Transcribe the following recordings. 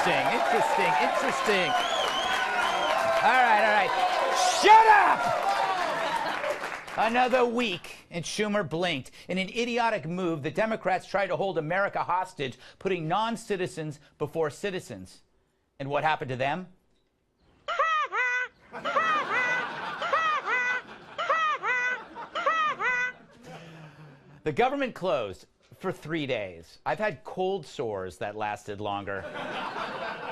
Interesting. All right. Shut up! Another week, and Schumer blinked. In an idiotic move, the Democrats tried to hold America hostage, putting non-citizens before citizens. And what happened to them? The government closed for 3 days. I've had cold sores that lasted longer.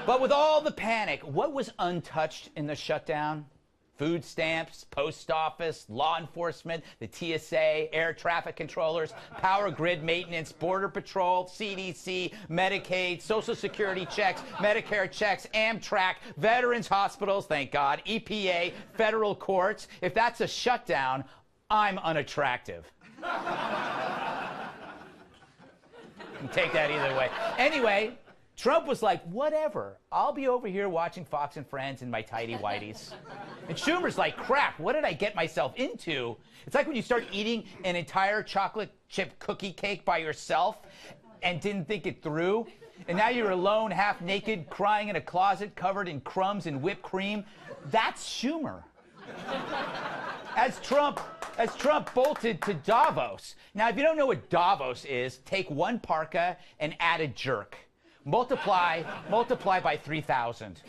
But with all the panic, what was untouched in the shutdown? Food stamps, post office, law enforcement, the TSA, air traffic controllers, power grid maintenance, border patrol, CDC, Medicaid, Social Security checks, Medicare checks, Amtrak, veterans hospitals, thank God, EPA, federal courts. If that's a shutdown, I'm unattractive. Take that either way. Anyway, Trump was like, whatever, I'll be over here watching Fox and Friends in my tidy whities. And Schumer's like, crap, what did I get myself into? It's like when you start eating an entire chocolate chip cookie cake by yourself and didn't think it through. And now you're alone, half naked, crying in a closet covered in crumbs and whipped cream. That's Schumer. As Trump bolted to Davos. Now, if you don't know what Davos is, take one parka and add a jerk. Multiply by 3,000.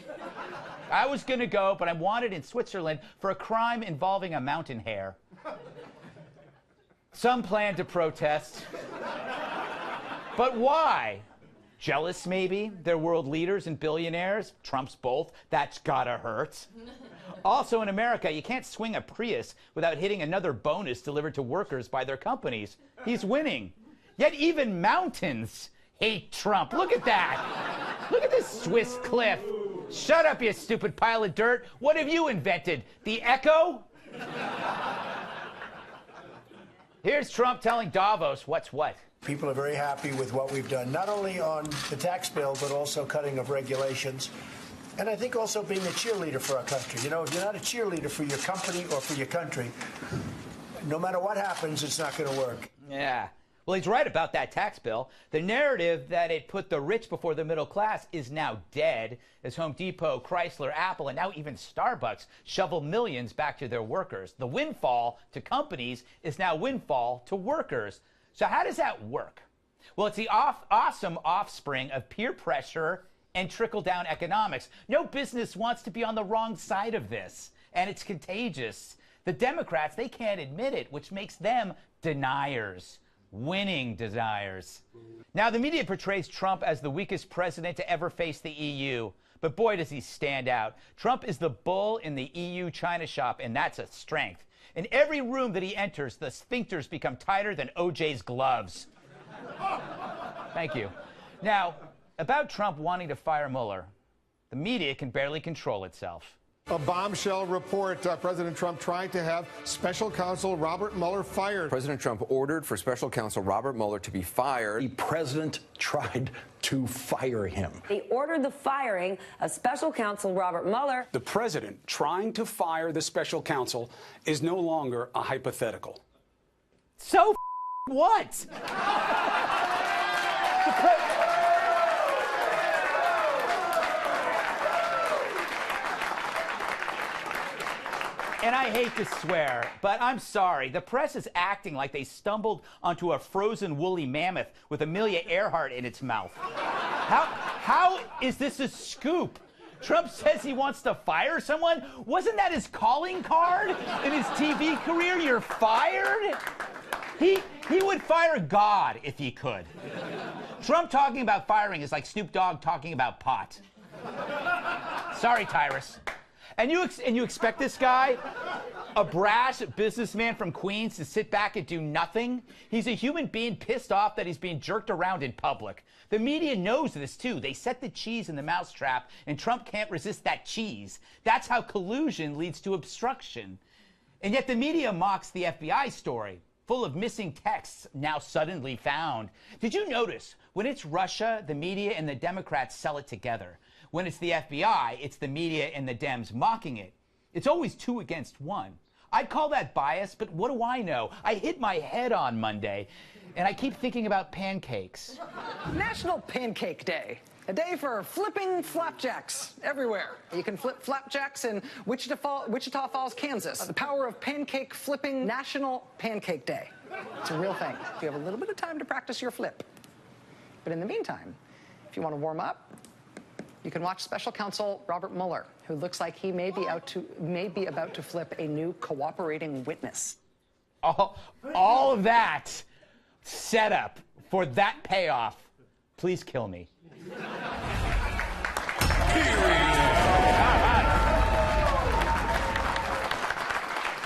I was going to go, but I'm wanted in Switzerland for a crime involving a mountain hare. Some plan to protest. But why? Jealous, maybe? They're world leaders and billionaires. Trump's both. That's gotta hurt. Also, in America, you can't swing a Prius without hitting another bonus delivered to workers by their companies. He's winning. Yet even mountains hate Trump. Look at that. Look at this Swiss cliff. Shut up, you stupid pile of dirt. What have you invented? The Echo? Here's Trump telling Davos what's what. People are very happy with what we've done, not only on the tax bill, but also cutting of regulations. And I think also being a cheerleader for our country. You know, if you're not a cheerleader for your company or for your country, no matter what happens, it's not going to work. Yeah. Well, he's right about that tax bill. The narrative that it put the rich before the middle class is now dead, as Home Depot, Chrysler, Apple, and now even Starbucks shovel millions back to their workers. The windfall to companies is now windfall to workers. So how does that work? Well, it's the awesome offspring of peer pressure and trickle-down economics. No business wants to be on the wrong side of this, and it's contagious. The Democrats, they can't admit it, which makes them deniers. Winning deniers. Now, the media portrays Trump as the weakest president to ever face the EU. But boy, does he stand out. Trump is the bull in the EU China shop, and that's a strength. In every room that he enters, the sphincters become tighter than OJ's gloves. Thank you. Now, about Trump wanting to fire Mueller, the media can barely control itself. A bombshell report. President Trump trying to have special counsel Robert Mueller fired. President Trump ordered for special counsel Robert Mueller to be fired. The president tried to fire him. He ordered the firing of special counsel Robert Mueller. The president trying to fire the special counsel is no longer a hypothetical. So what? And I hate to swear, but I'm sorry. The press is acting like they stumbled onto a frozen woolly mammoth with Amelia Earhart in its mouth. How is this a scoop? Trump says he wants to fire someone? Wasn't that his calling card in his TV career? You're fired? He would fire God if he could. Trump talking about firing is like Snoop Dogg talking about pot. Sorry, Tyrus. And you expect this guy, a brash businessman from Queens, to sit back and do nothing? He's a human being pissed off that he's being jerked around in public. The media knows this, too. They set the cheese in the mousetrap, and Trump can't resist that cheese. That's how collusion leads to obstruction. And yet the media mocks the FBI story, full of missing texts now suddenly found. Did you notice, when it's Russia, the media and the Democrats sell it together? When it's the FBI, it's the media and the Dems mocking it. It's always 2 against 1. I'd call that bias, but what do I know? I hit my head on Monday. And I keep thinking about pancakes. National Pancake Day. A day for flipping flapjacks everywhere. You can flip flapjacks in Wichita Falls, Kansas. The power of pancake flipping, National Pancake Day. It's a real thing. You have a little bit of time to practice your flip. But in the meantime, if you want to warm up, you can watch Special Counsel Robert Mueller, who looks like he may be about to flip a new cooperating witness. All of that set up for that payoff. Please kill me.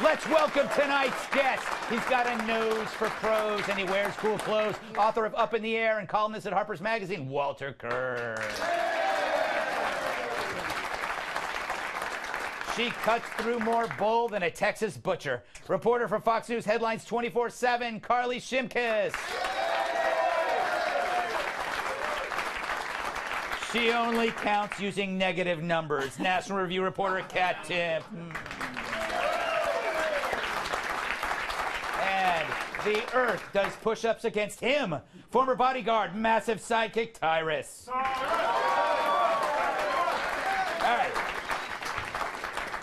Let's welcome tonight's guest. He's got a nose for prose and he wears cool clothes. Author of Up in the Air and columnist at Harper's Magazine, Walter Kern. She cuts through more bull than a Texas butcher. Reporter for Fox News Headlines 24/7, Carly Shimkus. She only counts using negative numbers. National Review reporter Kat Timpf. And the Earth does push-ups against him. Former bodyguard, massive sidekick Tyrus. All right.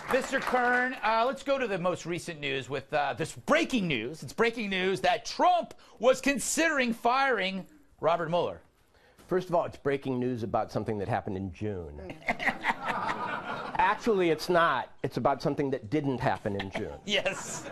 Mr. Kern, let's go to the most recent news with this breaking news. It's breaking news that Trump was considering firing Robert Mueller. First of all, it's breaking news about something that happened in June. Actually, it's not. It's about something that didn't happen in June. Yes.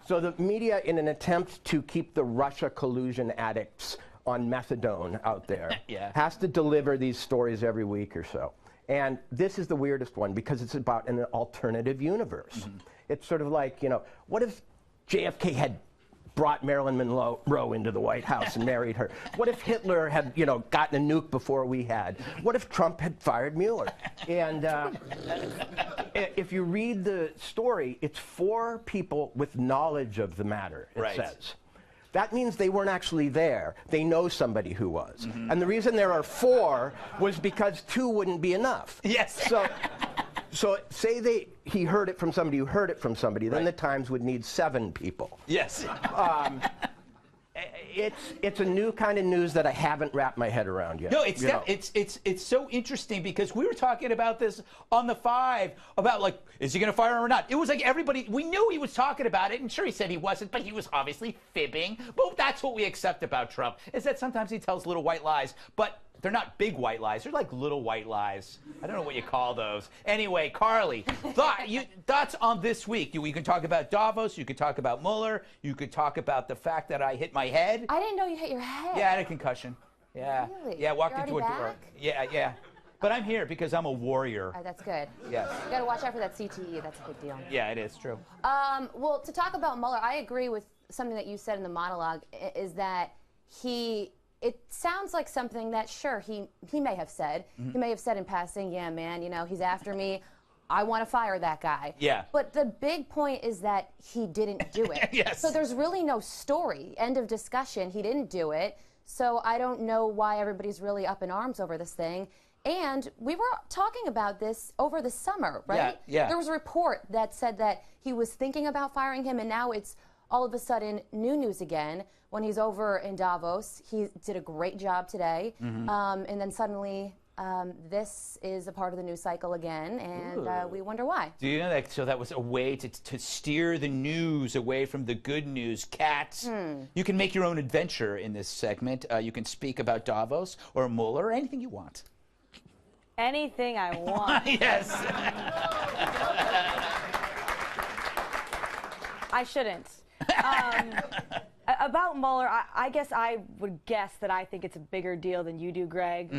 So the media, in an attempt to keep the Russia collusion addicts on methadone out there, has to deliver these stories every week or so. And this is the weirdest one because it's about an alternative universe. It's sort of like, you know, what if JFK had brought Marilyn Monroe into the White House and married her? What if Hitler had, you know, gotten a nuke before we had? What if Trump had fired Mueller? And if you read the story, it's 4 people with knowledge of the matter, it says. That means they weren't actually there. They know somebody who was. And the reason there are 4 was because 2 wouldn't be enough. Yes. So say he heard it from somebody who heard it from somebody, then the Times would need 7 people. Yes. It's a new kind of news that I haven't wrapped my head around yet. No, it's so interesting because we were talking about this on the 5 about, like, is he going to fire him or not? It was like everybody, we knew he was talking about it, and sure, he said he wasn't, but he was obviously fibbing. But that's what we accept about Trump, is that sometimes he tells little white lies, but they're not big white lies. They're like little white lies. I don't know what you call those. Anyway, Carly, thoughts on this week? You can talk about Davos. You could talk about Mueller. You could talk about the fact that I hit my head. I didn't know you hit your head. Yeah, I had a concussion. Yeah. Really? Yeah, walked You're into a already door. back? Yeah. But I'm here because I'm a warrior. That's good. Yes. You got to watch out for that CTE. That's a big deal. Yeah, it is true. Well, to talk about Mueller, I agree with something that you said in the monologue, is that it sounds like something that, sure, he may have said. He may have said in passing, yeah, man, you know, he's after me. I want to fire that guy. Yeah. But the big point is that he didn't do it. Yes. So there's really no story. End of discussion. He didn't do it. So I don't know why everybody's really up in arms over this thing. And we were talking about this over the summer, right? Yeah. There was a report that said that he was thinking about firing him, and now it's all of a sudden new news again. When he's over in Davos, he did a great job today, and then suddenly this is a part of the news cycle again, and we wonder why. Do you know that? So that was a way to steer the news away from the good news. Kat, you can make your own adventure in this segment. You can speak about Davos or Mueller or anything you want. Anything I want. Yes. I shouldn't. About Mueller, I guess I would guess that I think it's a bigger deal than you do, Greg.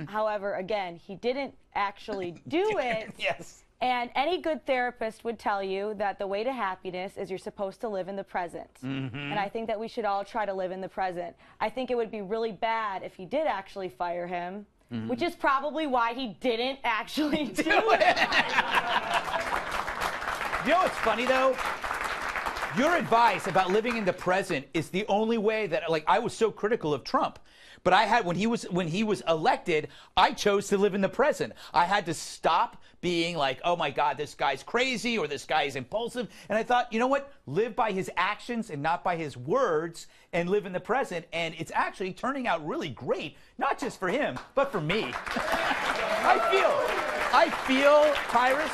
However, again, he didn't actually do it. Yes. And any good therapist would tell you that the way to happiness is you're supposed to live in the present. And I think that we should all try to live in the present. I think it would be really bad if he did actually fire him, which is probably why he didn't actually do it. You know what's funny, though? Your advice about living in the present is the only way that, like, I was so critical of Trump. But I had when he was elected, I chose to live in the present. I had to stop being like, oh my God, this guy's crazy or this guy is impulsive. And I thought, you know what? Live by his actions and not by his words, and live in the present. And it's actually turning out really great, not just for him, but for me. I feel, Tyrus,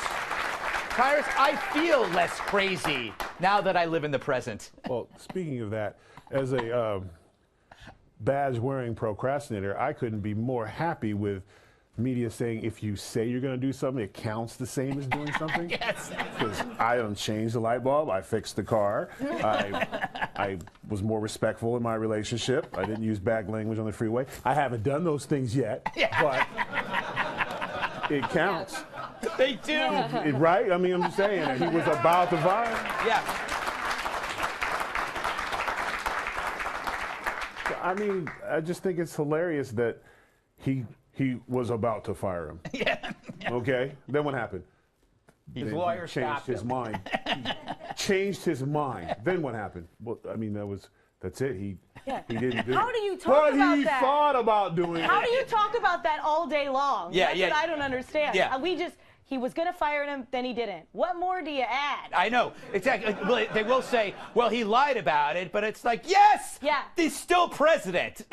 I feel less crazy now that I live in the present. Well, speaking of that, as a badge-wearing procrastinator, I couldn't be more happy with media saying if you say you're going to do something, it counts the same as doing something. Yes. Because I done changed the light bulb, I fixed the car, I was more respectful in my relationship, I didn't use bad language on the freeway. I haven't done those things yet, but it counts. They do. Right? I mean, I'm just saying, he was about to fire. Yeah. I mean, I just think it's hilarious that he was about to fire him. Yeah. Okay? Then what happened? His lawyer changed his mind. Changed his mind. Then what happened? Well, I mean, that's it. He didn't do it. How do you talk about he that? thought about doing it. How do you talk about that all day long? Yeah, That's yeah. what I don't understand. Yeah. He was going to fire him, then he didn't. What more do you add? I know, exactly. Well, they will say, well, he lied about it, but it's like, yes, yeah, he's still president.